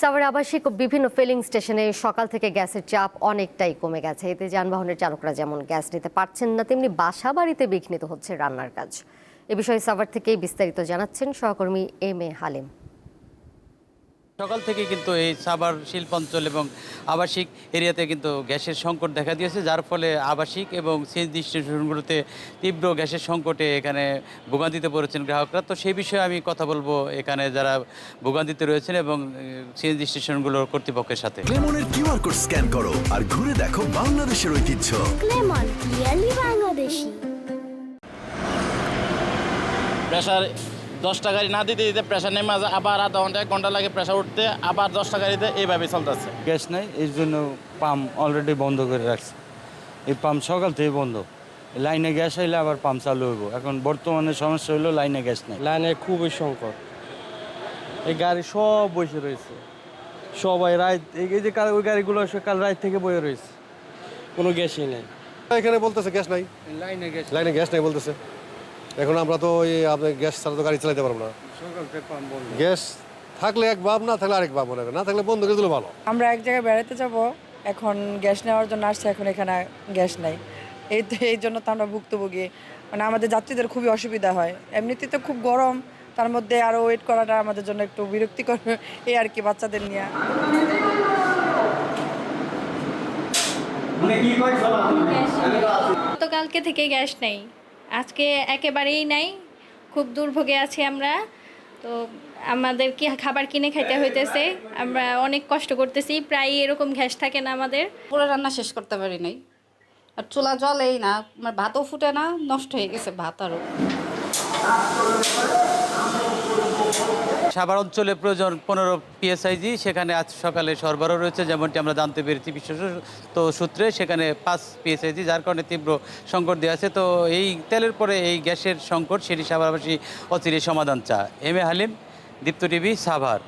সাভারে আবাসিক বিভিন্ন ফিলিং স্টেশনে সকাল থেকে গ্যাসের চাপ অনেকটাই কমে গেছে। এতে যানবাহনের চালকরা যেমন গ্যাস নিতে পারছেন না, তেমনি বাসা বাড়িতে বিঘ্নিত হচ্ছে রান্নার কাজ। এ বিষয়ে সাভার থেকেই বিস্তারিত জানাচ্ছেন সহকর্মী M.A. হালিম। সকাল থেকে কিন্তু এই সাভার শিল্পাঞ্চল এবং আবাসিক এরিয়াতে কিন্তু গ্যাসের সংকট দেখা দিয়েছে, যার ফলে আবাসিক এবং সিএনজি স্টেশনগুলোতে তীব্র গ্যাসের সংকটে এখানে ভোগান্তিতে পড়েছেন গ্রাহকরা। তো সেই বিষয়ে আমি কথা বলবো এখানে যারা ভোগান্তিতে রয়েছেন এবং সিএনজি স্টেশনগুলোর কর্তৃপক্ষের সাথে। ক্লেমনের কিউআর কোড স্ক্যান করো আর ঘুরে দেখো বাংলাদেশের ঐতিহ্য। ক্লেমন রিয়েলি বাংলাদেশি। প্রেশার 10টা গাড়ি না দিতে দিতে প্রেশার নেমে আবার আধা ঘন্টা 1 ঘন্টা লাগে প্রেশার উঠতে, আবার 10টা গাড়িতে এইভাবে চলতেছে। গ্যাস নাই, এই জন্য পাম্প অলরেডি বন্ধ করে রাখছে। এই পাম্প সকাল থেকে বন্ধ। লাইনে গ্যাস আইলে আবার পাম্প চালু হইব। এখন বর্তমানে সমস্যা হলো লাইনে গ্যাস নাই। লাইনে খুবই সংকট। এই গাড়ি সব বসে রয়েছে, সবাই রাত এই যে ওই গাড়িগুলো কাল রাত থেকে বসে রয়েছে, কোনো গ্যাসই নেই। এখানে বলতেছে গ্যাস নাই, লাইনে গ্যাস নাই বলতেছে। এখন আমরা তো ওই আপনার গ্যাস ছাড়া তো গাড়ি চালাতে পারবো না। গ্যাস থাকলে এক ভাব, না থাকলে আরেক ভাব মনে হয়, না থাকলে বন্ধ করে দিলে ভালো। আমরা এক জায়গায় বেড়াতে যাব, এখন গ্যাস নেওয়ার জন্য আসছে, এখন এখানে গ্যাস নাই। এই জন্য তো আমরা ভুক্তভোগী, মানে আমাদের যাত্রীদের খুবই অসুবিধা হয়। এমনিতে তো খুব গরম, তার মধ্যে আরও ওয়েট করাটা আমাদের জন্য একটু বিরক্তিকর এই আর কি, বাচ্চাদের নিয়ে। গতকালকে থেকে গ্যাস নেই, আজকে একেবারেই নাই। খুব দুর্ভোগে আছি আমরা। তো আমাদের কি খাবার কিনে খাইতে হইতেছে, আমরা অনেক কষ্ট করতেছি। প্রায় এরকম গ্যাস থাকে না আমাদের। পুরো রান্না শেষ করতে পারি নাই, আর চুলা জ্বলেই না, আমার ভাতও ফুটে না, নষ্ট হয়ে গেছে ভাত। আরও সাভার অঞ্চলে প্রয়োজন 15 PSIG, সেখানে আজ সকালে সরবরাহ রয়েছে, যেমনটি আমরা জানতে পেরেছি বিশ্বস্ত সূত্রে। সেখানে 5 PSIG, যার কারণে তীব্র সংকট দেওয়া আছে। তো এই তেলের পরে এই গ্যাসের সংকট, সেটি সাভারবাসী অচিরে সমাধান চা। M.A. হালিম, দীপ্ত টিভি, সাভার।